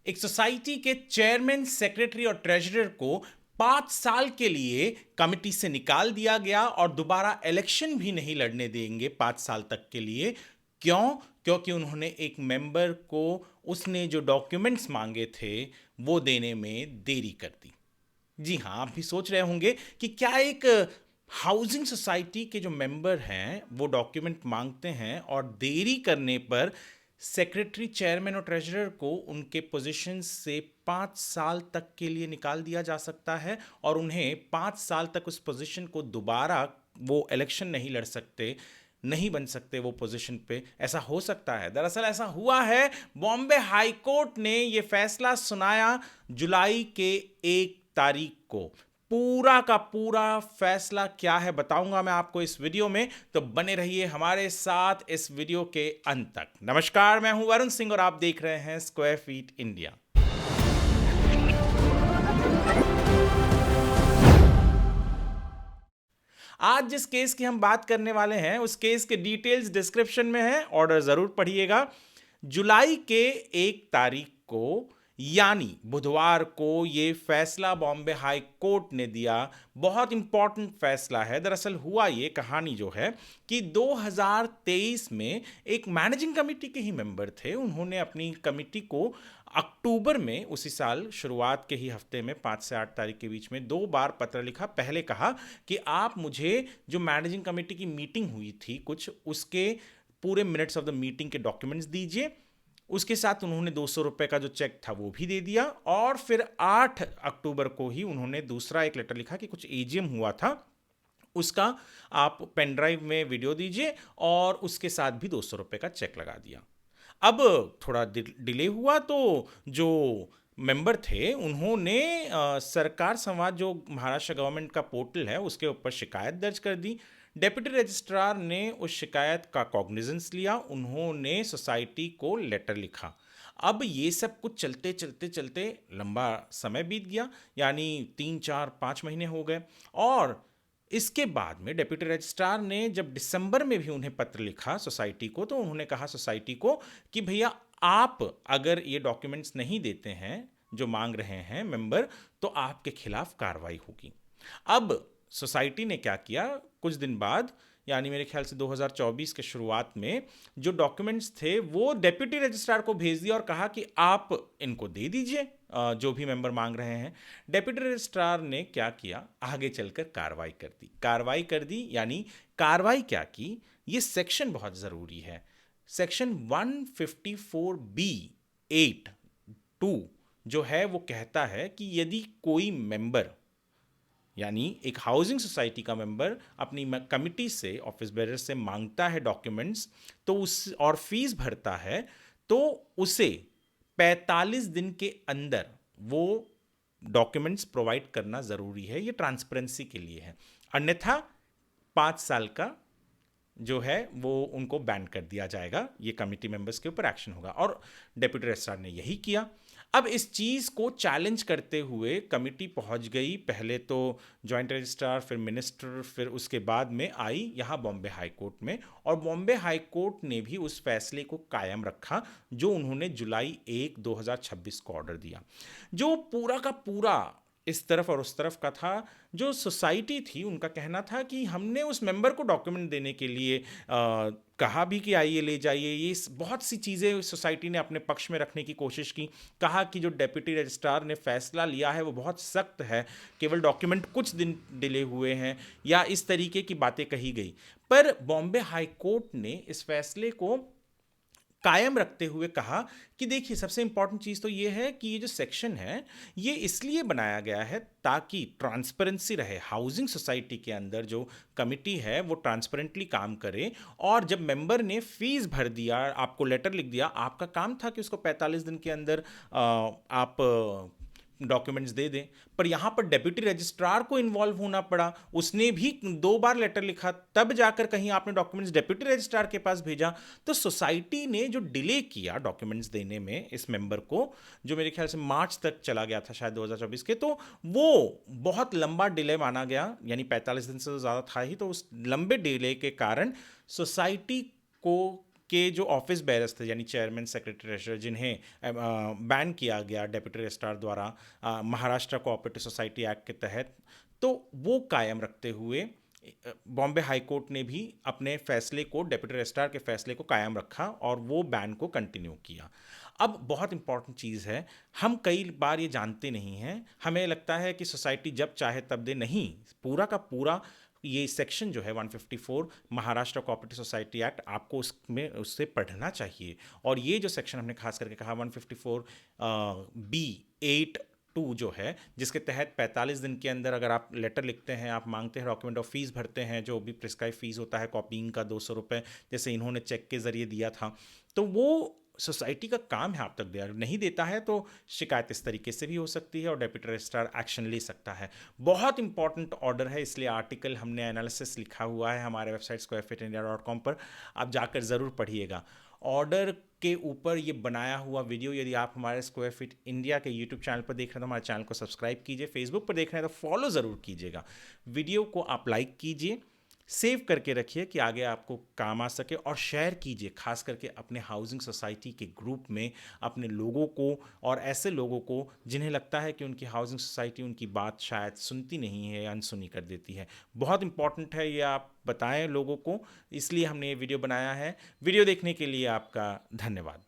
एक सोसाइटी के chairman, secretary और ट्रेजरर को 5 साल के लिए कमिटी से निकाल दिया गया और दोबारा इलेक्शन भी नहीं लड़ने देंगे 5 साल तक के लिए। क्यों? क्योंकि उन्होंने एक मेंबर को उसने जो डॉक्यूमेंट्स मांगे थे वो देने में देरी कर दी। जी हाँ, आप भी सोच रहे होंगे कि क्या एक हाउसिंग सोसाइटी के जो मेंबर हैं वो डॉक्यूमेंट मांगते हैं और देरी करने पर सेक्रेटरी, चेयरमैन और ट्रेजरर को उनके पोजीशन से 5 साल तक के लिए निकाल दिया जा सकता है और उन्हें 5 साल तक उस पोजीशन को दोबारा वो इलेक्शन नहीं लड़ सकते, नहीं बन सकते वो पोजीशन पे। ऐसा हो सकता है, दरअसल ऐसा हुआ है। बॉम्बे हाई कोर्ट ने ये फैसला सुनाया जुलाई के 1 तारीख को। पूरा का पूरा फैसला क्या है बताऊंगा मैं आपको इस वीडियो में, तो बने रहिए हमारे साथ इस वीडियो के अंत तक। नमस्कार, मैं हूं वरुण सिंह और आप देख रहे हैं स्क्वायर फीट इंडिया। आज जिस केस की हम बात करने वाले हैं उस केस के डिटेल्स डिस्क्रिप्शन में है, ऑर्डर जरूर पढ़िएगा। जुलाई के 1 तारीख को यानी बुधवार को ये फैसला बॉम्बे हाई कोर्ट ने दिया। बहुत इंपॉर्टेंट फैसला है। दरअसल हुआ ये, कहानी जो है कि 2023 में एक मैनेजिंग कमेटी के ही मेंबर थे, उन्होंने अपनी कमेटी को अक्टूबर में उसी साल शुरुआत के ही हफ्ते में 5 से 8 तारीख के बीच में 2 बार पत्र लिखा। पहले कहा कि आप मुझे जो मैनेजिंग कमेटी की मीटिंग हुई थी कुछ, उसके पूरे मिनट्स ऑफ द मीटिंग के डॉक्यूमेंट्स दीजिए। उसके साथ उन्होंने 200 रुपए का जो चेक था वो भी दे दिया और फिर 8 अक्टूबर को ही उन्होंने दूसरा एक लेटर लिखा कि कुछ एजीएम हुआ था, उसका आप पेन ड्राइव में वीडियो दीजिए और उसके साथ भी 200 रुपए का चेक लगा दिया। अब थोड़ा डिले हुआ तो जो मेंबर थे उन्होंने सरकार संवाद, जो महाराष्ट्र गवर्नमेंट का पोर्टल है, उसके ऊपर शिकायत दर्ज कर दी। डेप्यूटी रजिस्ट्रार ने उस शिकायत का कॉग्निजेंस लिया, उन्होंने सोसाइटी को लेटर लिखा। अब ये सब कुछ चलते चलते चलते लंबा समय बीत गया, यानी 3 4 5 महीने हो गए। और इसके बाद में डेप्यूटी रजिस्ट्रार ने जब दिसंबर में भी उन्हें पत्र लिखा सोसाइटी को, तो उन्होंने कहा सोसाइटी को कि भैया आप अगर ये डॉक्यूमेंट्स नहीं देते हैं जो मांग रहे हैं मेंबर, तो आपके खिलाफ कार्रवाई होगी। अब सोसाइटी ने क्या किया, कुछ दिन बाद यानी मेरे ख्याल से 2024 के शुरुआत में जो डॉक्यूमेंट्स थे वो डेप्यूटी रजिस्ट्रार को भेज दिया और कहा कि आप इनको दे दीजिए जो भी मेंबर मांग रहे हैं। डेप्यूटी रजिस्ट्रार ने क्या किया, आगे चलकर कार्रवाई कर दी। यानी कार्रवाई क्या की, ये सेक्शन बहुत ज़रूरी है। सेक्शन 154B(8)(2) जो है वो कहता है कि यदि कोई मेंबर, यानी एक हाउसिंग सोसाइटी का मेंबर अपनी कमिटी से, ऑफिस बेरर से मांगता है डॉक्यूमेंट्स, तो उस और फीस भरता है, तो उसे 45 दिन के अंदर वो डॉक्यूमेंट्स प्रोवाइड करना ज़रूरी है। ये ट्रांसपेरेंसी के लिए है, अन्यथा 5 साल का जो है वो उनको बैन कर दिया जाएगा, ये कमिटी मेंबर्स के ऊपर एक्शन होगा। और डेप्यूटी रजिस्ट्रार ने यही किया। अब इस चीज़ को चैलेंज करते हुए कमिटी पहुंच गई, पहले तो जॉइंट रजिस्ट्रार, फिर मिनिस्टर, फिर उसके बाद में आई यहाँ बॉम्बे हाई कोर्ट में। और बॉम्बे हाई कोर्ट ने भी उस फैसले को कायम रखा जो उन्होंने जुलाई 1 2026 को ऑर्डर दिया, जो पूरा का पूरा इस तरफ और उस तरफ का था। जो सोसाइटी थी उनका कहना था कि हमने उस मेंबर को डॉक्यूमेंट देने के लिए कहा भी कि आइए ले जाइए, ये बहुत सी चीज़ें सोसाइटी ने अपने पक्ष में रखने की कोशिश की। कहा कि जो डेप्यूटी रजिस्ट्रार ने फैसला लिया है वो बहुत सख्त है, केवल डॉक्यूमेंट कुछ दिन डिले हुए हैं, या इस तरीके की बातें कही गई। पर बॉम्बे हाई कोर्ट ने इस फैसले को कायम रखते हुए कहा कि देखिए, सबसे इंपॉर्टेंट चीज़ तो ये है कि ये जो सेक्शन है ये इसलिए बनाया गया है ताकि ट्रांसपेरेंसी रहे। हाउसिंग सोसाइटी के अंदर जो कमिटी है वो ट्रांसपेरेंटली काम करे, और जब मेंबर ने फीस भर दिया, आपको लेटर लिख दिया, आपका काम था कि उसको 45 दिन के अंदर आप डॉक्यूमेंट्स दे दें। पर यहाँ पर डेप्यूटी रजिस्ट्रार को इन्वॉल्व होना पड़ा, उसने भी 2 बार लेटर लिखा, तब जाकर कहीं आपने डॉक्यूमेंट्स डेप्यूटी रजिस्ट्रार के पास भेजा। तो सोसाइटी ने जो डिले किया डॉक्यूमेंट्स देने में इस मेंबर को, जो मेरे ख्याल से मार्च तक चला गया था शायद 2024 के, तो वो बहुत लंबा डिले माना गया, यानी 45 दिन से तो ज़्यादा था ही। तो उस लंबे डिले के कारण सोसाइटी को कि जो ऑफिस बेयरर्स थे यानी चेयरमैन, सेक्रेटरी, ट्रेजरर, जिन्हें बैन किया गया डेप्यूटी रजिस्ट्रार द्वारा महाराष्ट्र कोऑपरेटिव सोसाइटी एक्ट के तहत, तो वो कायम रखते हुए बॉम्बे हाई कोर्ट ने भी अपने फैसले को, डेप्यूटी रजिस्ट्रार के फैसले को कायम रखा और वो बैन को कंटिन्यू किया। अब बहुत इंपॉर्टेंट चीज़ है, हम कई बार ये जानते नहीं हैं, हमें लगता है कि सोसाइटी जब चाहे तब दे, नहीं, पूरा का पूरा ये सेक्शन जो है 154 महाराष्ट्र कोऑपरेटिव सोसाइटी एक्ट, आपको उसमें उससे पढ़ना चाहिए। और ये जो सेक्शन हमने खास करके कहा 154 B8(2) जो है, जिसके तहत 45 दिन के अंदर अगर आप लेटर लिखते हैं, आप मांगते हैं डॉक्यूमेंट और फीस भरते हैं, जो भी प्रिस्क्राइब फीस होता है कॉपीइंग का 200 रुपये, जैसे इन्होंने चेक के ज़रिए दिया था, तो वो सोसाइटी का काम है आप तक दिया, नहीं देता है तो शिकायत इस तरीके से भी हो सकती है और डेप्यूटी रजिस्ट्रार एक्शन ले सकता है। बहुत इंपॉर्टेंट ऑर्डर है, इसलिए आर्टिकल हमने एनालिसिस लिखा हुआ है हमारे वेबसाइट squarefeetindia.com पर, आप जाकर ज़रूर पढ़िएगा। ऑर्डर के ऊपर ये बनाया हुआ वीडियो यदि आप हमारे स्क्वायर फीट इंडिया के यूट्यूब चैनल पर देख रहे हैं तो हमारे चैनल को सब्सक्राइब कीजिए, फेसबुक पर देख रहे हैं तो फॉलो ज़रूर कीजिएगा, वीडियो को आप लाइक कीजिए, सेव करके रखिए कि आगे आपको काम आ सके, और शेयर कीजिए खास करके अपने हाउसिंग सोसाइटी के ग्रुप में अपने लोगों को, और ऐसे लोगों को जिन्हें लगता है कि उनकी हाउसिंग सोसाइटी उनकी बात शायद सुनती नहीं है या अनसुनी कर देती है। बहुत इंपॉर्टेंट है ये आप बताएं लोगों को, इसलिए हमने ये वीडियो बनाया है। वीडियो देखने के लिए आपका धन्यवाद।